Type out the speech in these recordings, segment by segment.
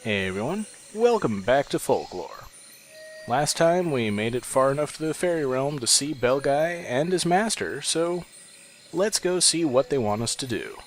Hey everyone, welcome back to Folklore. Last time we made it far enough to the Faery Realm to see Belgae and his master, so let's go see what they want us to do.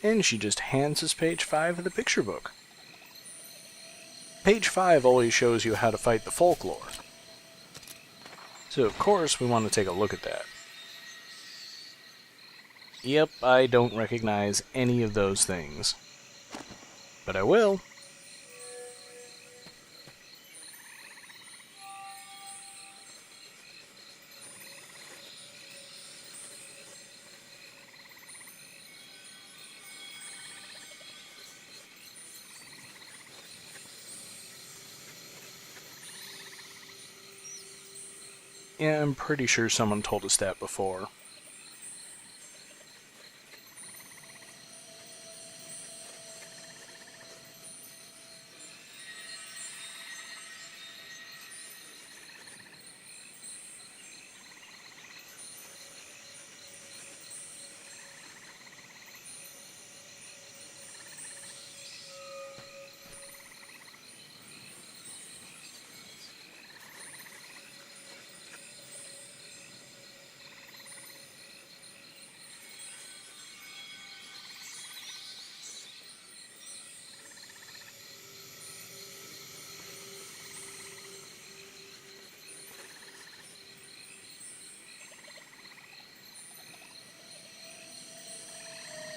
And she just hands us page 5 of the picture book. Page 5 always shows you how to fight the folklore. So of course we want to take a look at that. Yep, I don't recognize any of those things. But I will. Yeah, I'm pretty sure someone told us that before.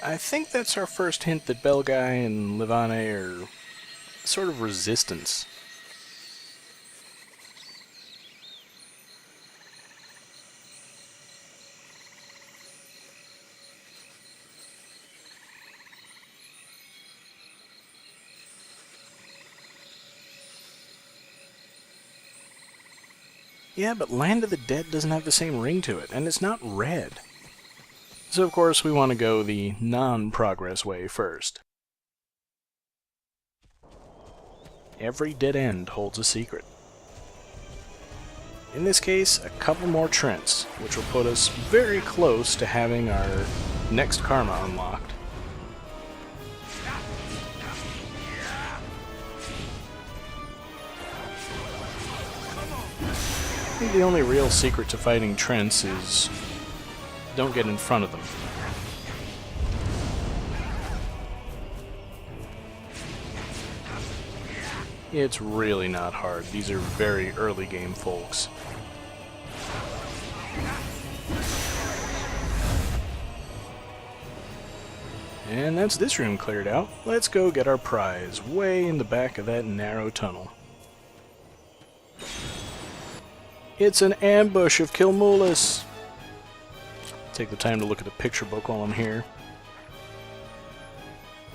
I think that's our first hint that Belgae and Livane are sort of resistance. Yeah, but Land of the Dead doesn't have the same ring to it, and it's not red. So of course we want to go the non-progress way first. Every dead end holds a secret. In this case, a couple more Trents, which will put us very close to having our next karma unlocked. I think the only real secret to fighting Trents is don't get in front of them. It's really not hard. These are very early game folks. And that's this room cleared out. Let's go get our prize, way in the back of that narrow tunnel. It's an ambush of Kilmulis! Take the time to look at the picture book while I'm here.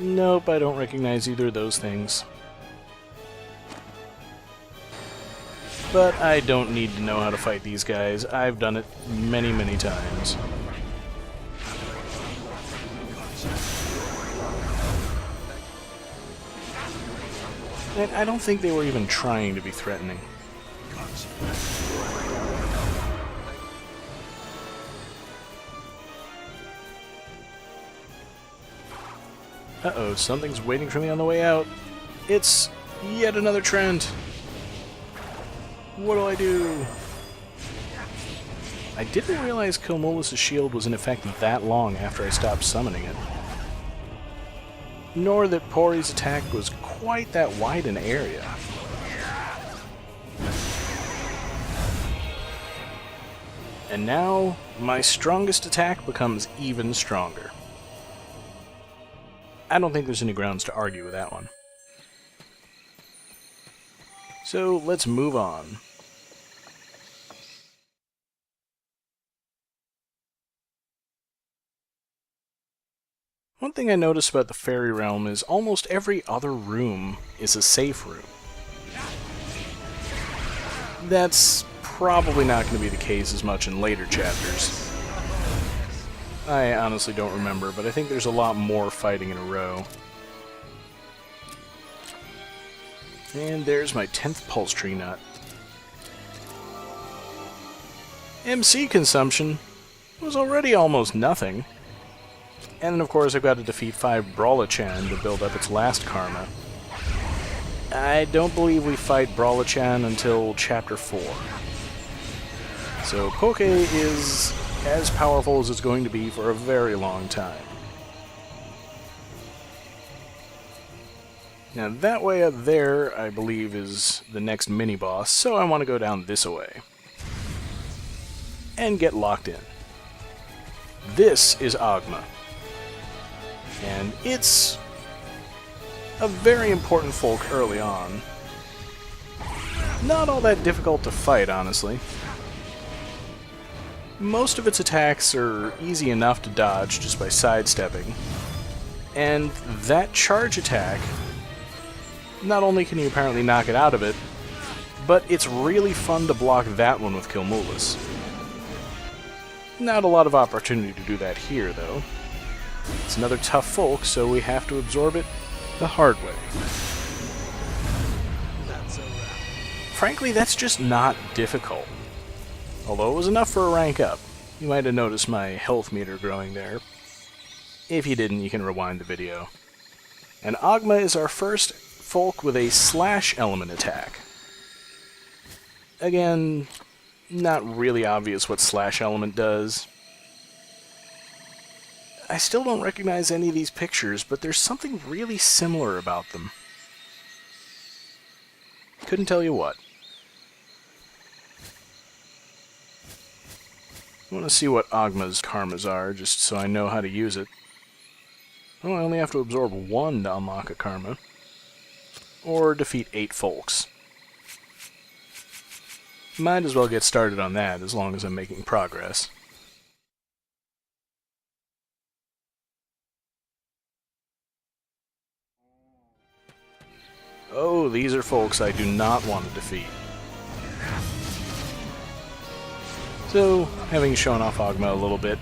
Nope, I don't recognize either of those things. But I don't need to know how to fight these guys. I've done it many, many times. And I don't think they were even trying to be threatening. Uh-oh, something's waiting for me on the way out. It's yet another Trent. What do I do? I didn't realize Kilmulis' shield was in effect that long after I stopped summoning it. Nor that Pori's attack was quite that wide an area. And now, my strongest attack becomes even stronger. I don't think there's any grounds to argue with that one. So, let's move on. One thing I noticed about the Faery Realm is almost every other room is a safe room. That's probably not going to be the case as much in later chapters. I honestly don't remember, but I think there's a lot more fighting in a row. And there's my 10th pulse tree nut. MC consumption was already almost nothing. And then of course I've got to defeat 5 Brawlachan to build up its last karma. I don't believe we fight Brawlachan until chapter 4. So Poke is as powerful as it's going to be for a very long time. Now that way up there, I believe, is the next mini-boss, so I want to go down this way. And get locked in. This is Oghma. And it's a very important folk early on. Not all that difficult to fight, honestly. Most of its attacks are easy enough to dodge just by sidestepping. And that charge attack, not only can you apparently knock it out of it, but it's really fun to block that one with Kilmulis. Not a lot of opportunity to do that here, though. It's another tough folk, so we have to absorb it the hard way. Frankly, that's just not difficult. Although it was enough for a rank up. You might have noticed my health meter growing there. If you didn't, you can rewind the video. And Oghma is our first folk with a slash element attack. Again, not really obvious what slash element does. I still don't recognize any of these pictures, but there's something really similar about them. Couldn't tell you what. I want to see what Oghma's karmas are, just so I know how to use it. Oh, I only have to absorb 1 to unlock a karma. Or defeat 8 folks. Might as well get started on that, as long as I'm making progress. Oh, these are folks I do not want to defeat. So, having shown off Oghma a little bit,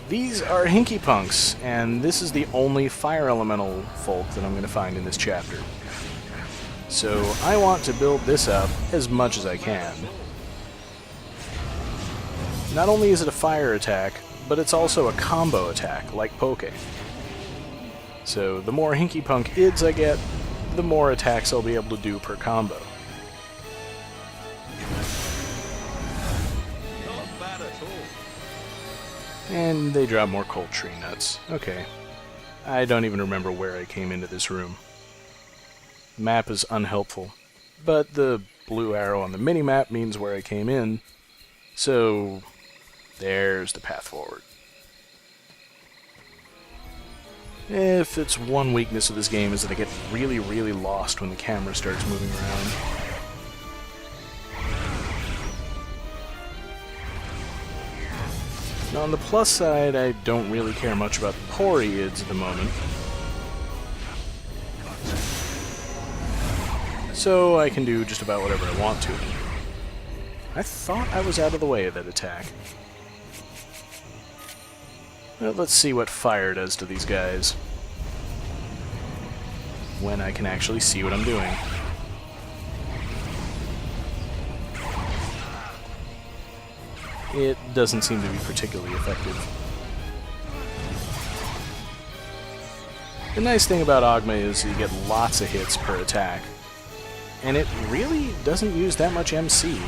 these are Hinky-Punks, and this is the only fire elemental folk that I'm going to find in this chapter. So, I want to build this up as much as I can. Not only is it a fire attack, but it's also a combo attack, like Poke. So, the more Hinky-Punk ids I get, the more attacks I'll be able to do per combo. And they drop more cold tree nuts. Okay. I don't even remember where I came into this room. The map is unhelpful, but the blue arrow on the minimap means where I came in, so there's the path forward. If it's one weakness of this game is that I get really, really lost when the camera starts moving around. Now, on the plus side, I don't really care much about the Poriids at the moment. So I can do just about whatever I want to. I thought I was out of the way of that attack. Well, let's see what fire does to these guys. When I can actually see what I'm doing. It doesn't seem to be particularly effective. The nice thing about Oghma is you get lots of hits per attack. And it really doesn't use that much MC.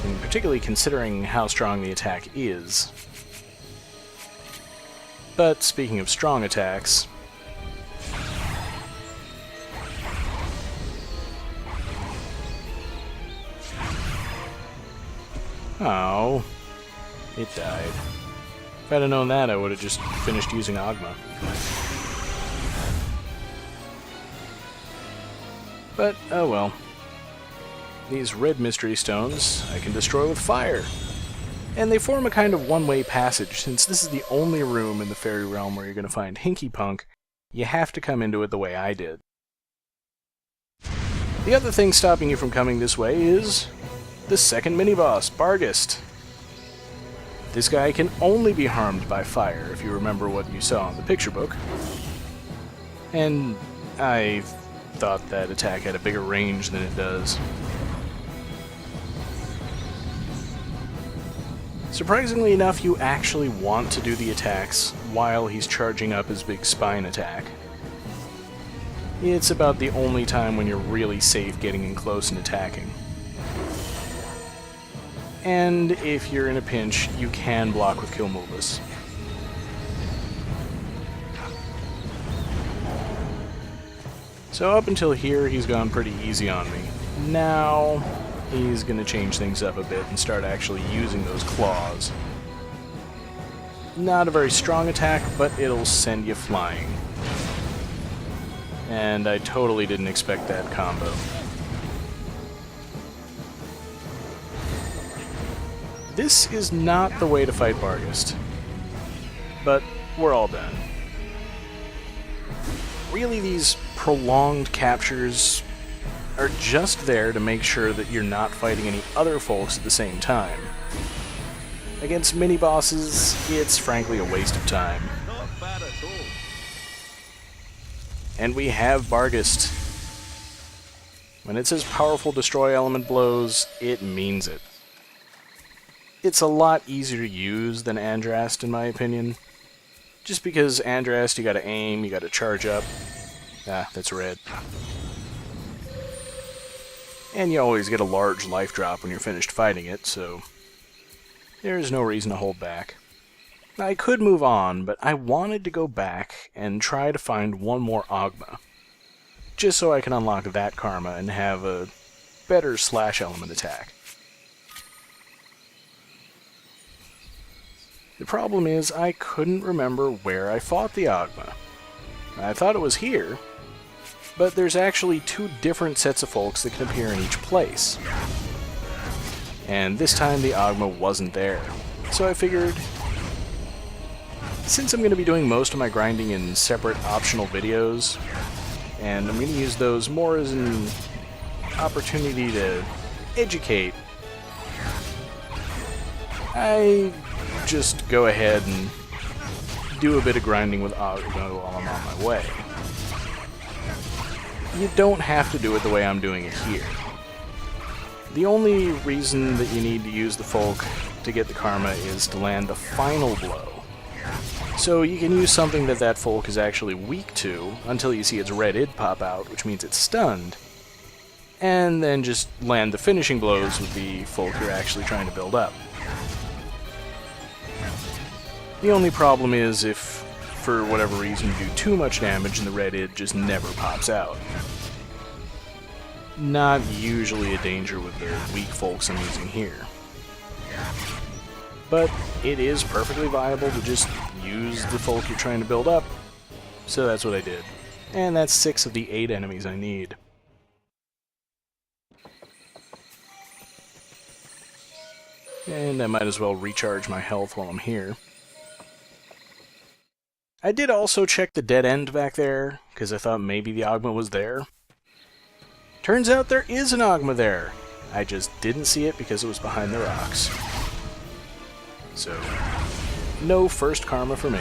And particularly considering how strong the attack is. But speaking of strong attacks... Oh, it died. If I'd have known that, I would have just finished using Ogma. But, oh well. These red mystery stones I can destroy with fire. And they form a kind of one-way passage. Since this is the only room in the Faery Realm where you're going to find Hinky-Punk, you have to come into it the way I did. The other thing stopping you from coming this way is the second mini-boss, Bargest. This guy can only be harmed by fire, if you remember what you saw in the picture book. And I thought that attack had a bigger range than it does. Surprisingly enough, you actually want to do the attacks while he's charging up his big spine attack. It's about the only time when you're really safe getting in close and attacking. And if you're in a pinch, you can block with Kill Moveless. So up until here, he's gone pretty easy on me. Now, he's going to change things up a bit and start actually using those claws. Not a very strong attack, but it'll send you flying. And I totally didn't expect that combo. This is not the way to fight Bargest. But we're all done. Really, these prolonged captures are just there to make sure that you're not fighting any other folks at the same time. Against mini-bosses, it's frankly a waste of time. Not bad at all. And we have Bargest. When it says powerful destroy element blows, it means it. It's a lot easier to use than Andrast, in my opinion. Just because Andrast, you gotta aim, you gotta charge up. Ah, that's red. And you always get a large life drop when you're finished fighting it, so there's no reason to hold back. I could move on, but I wanted to go back and try to find one more Ogma. Just so I can unlock that karma and have a better slash element attack. The problem is, I couldn't remember where I fought the Ogma. I thought it was here, but there's actually two different sets of folks that can appear in each place. And this time the Ogma wasn't there. So I figured, since I'm going to be doing most of my grinding in separate optional videos, and I'm going to use those more as an opportunity to educate, I just go ahead and do a bit of grinding with Ogma while I'm on my way. You don't have to do it the way I'm doing it here. The only reason that you need to use the folk to get the karma is to land the final blow. So you can use something that that folk is actually weak to until you see its red id pop out, which means it's stunned, and then just land the finishing blows with the folk you're actually trying to build up. The only problem is if, for whatever reason, you do too much damage and the red id just never pops out. Not usually a danger with the weak folks I'm using here. But it is perfectly viable to just use the folk you're trying to build up, so that's what I did. And that's 6 of the 8 enemies I need. And I might as well recharge my health while I'm here. I did also check the dead end back there, because I thought maybe the Ogma was there. Turns out there is an Ogma there. I just didn't see it because it was behind the rocks. So, no first karma for me.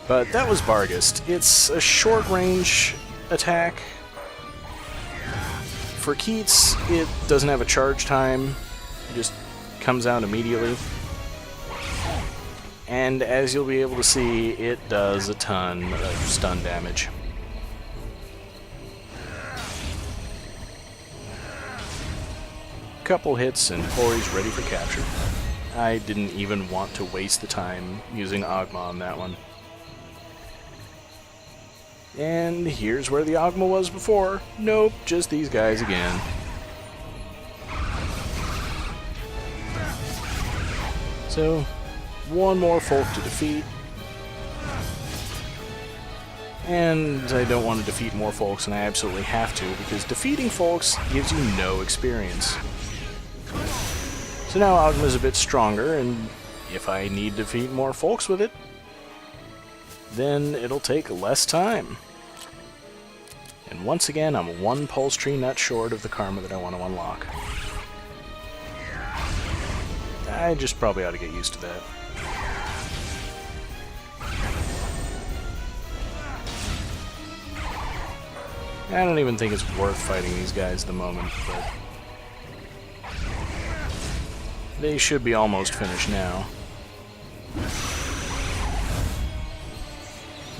But that was Bargest. It's a short-range attack. For Keats, it doesn't have a charge time. It just comes out immediately. And as you'll be able to see, it does a ton of stun damage. Couple hits and Foley's ready for capture. I didn't even want to waste the time using Ogma on that one. And here's where the Oghma was before. Nope, just these guys again. So, one more folk to defeat. And I don't want to defeat more folks, and I absolutely have to, because defeating folks gives you no experience. So now Oghma's a bit stronger, and if I need to defeat more folks with it, then it'll take less time. And once again, I'm one pulse tree nut short of the karma that I want to unlock. I just probably ought to get used to that. I don't even think it's worth fighting these guys at the moment, but they should be almost finished now.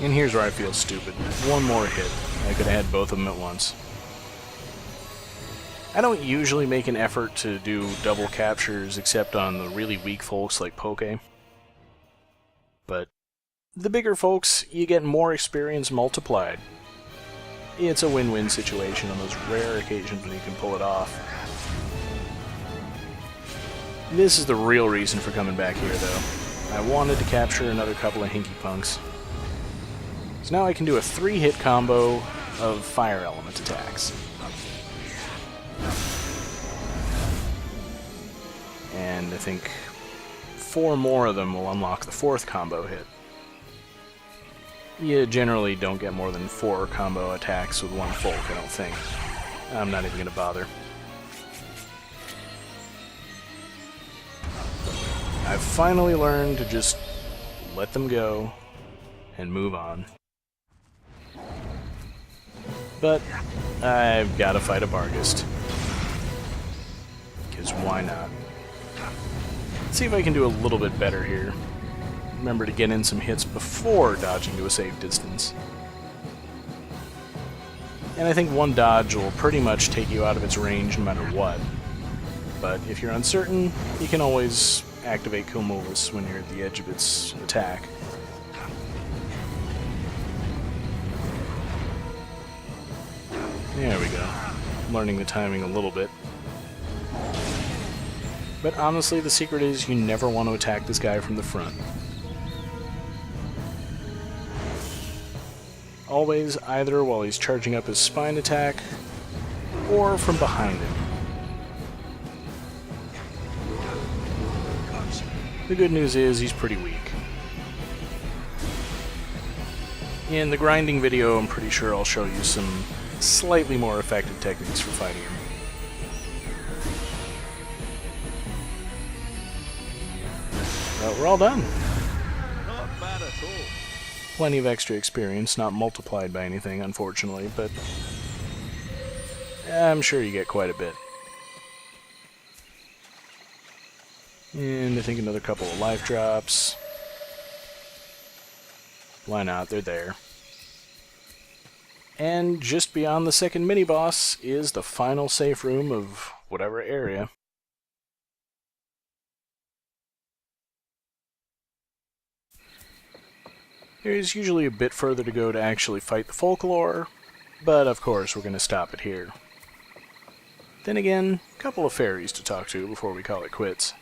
And here's where I feel stupid. One more hit. I could have had both of them at once. I don't usually make an effort to do double captures except on the really weak folks like Poke. But the bigger folks, you get more experience multiplied. It's a win-win situation on those rare occasions when you can pull it off. This is the real reason for coming back here, though. I wanted to capture another couple of Hinky-Punks. So now I can do a 3-hit combo of fire element attacks. And I think 4 more of them will unlock the 4th combo hit. You generally don't get more than 4 combo attacks with one folk, I don't think. I'm not even going to bother. I've finally learned to just let them go and move on. But I've got to fight a Bargest. Because why not? Let's see if I can do a little bit better here. Remember to get in some hits before dodging to a safe distance. And I think one dodge will pretty much take you out of its range no matter what. But if you're uncertain, you can always activate Kilmovis when you're at the edge of its attack. There we go. Learning the timing a little bit. But honestly, the secret is you never want to attack this guy from the front. Always either while he's charging up his spine attack, or from behind him. The good news is he's pretty weak. In the grinding video, I'm pretty sure I'll show you some slightly more effective techniques for fighting him. But we're all done. Not bad at all. Plenty of extra experience, not multiplied by anything, unfortunately, but I'm sure you get quite a bit. And I think another couple of life drops. Why not? They're there. And just beyond the second mini-boss is the final safe room of whatever area. There's usually a bit further to go to actually fight the Folklore, but of course we're going to stop it here. Then again, a couple of fairies to talk to before we call it quits.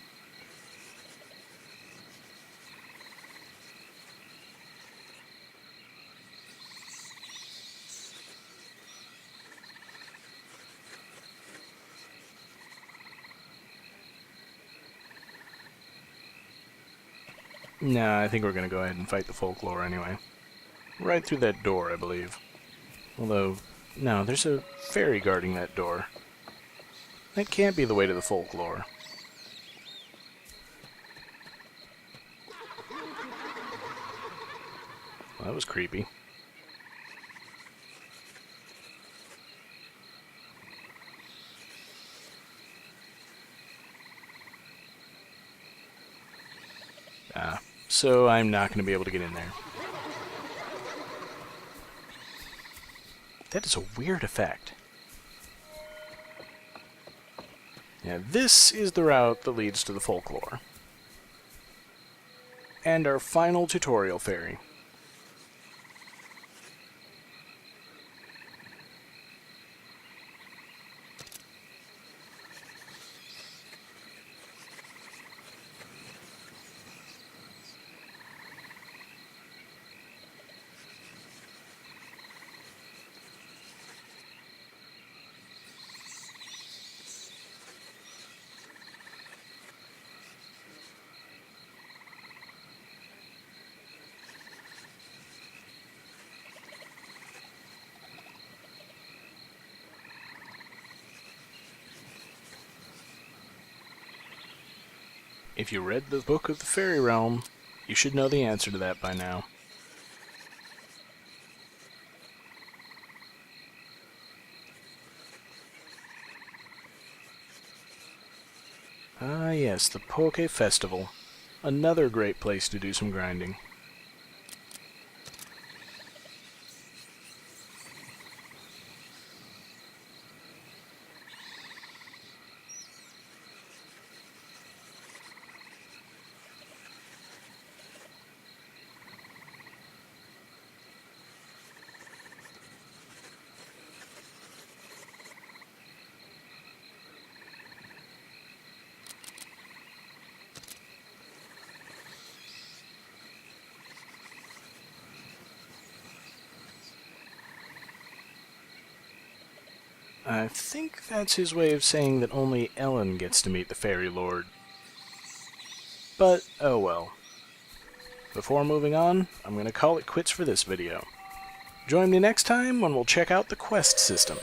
Nah, I think we're going to go ahead and fight the Folklore anyway. Right through that door, I believe. Although, no, there's a fairy guarding that door. That can't be the way to the Folklore. that was creepy. So I'm not going to be able to get in there. That is a weird effect. Now this is the route that leads to the Folklore. And our final tutorial fairy. If you read the book of the Faery Realm, you should know the answer to that by now. Ah yes, the Poke Festival. Another great place to do some grinding. I think that's his way of saying that only Ellen gets to meet the Fairy Lord. But, oh well. Before moving on, I'm going to call it quits for this video. Join me next time when we'll check out the quest system.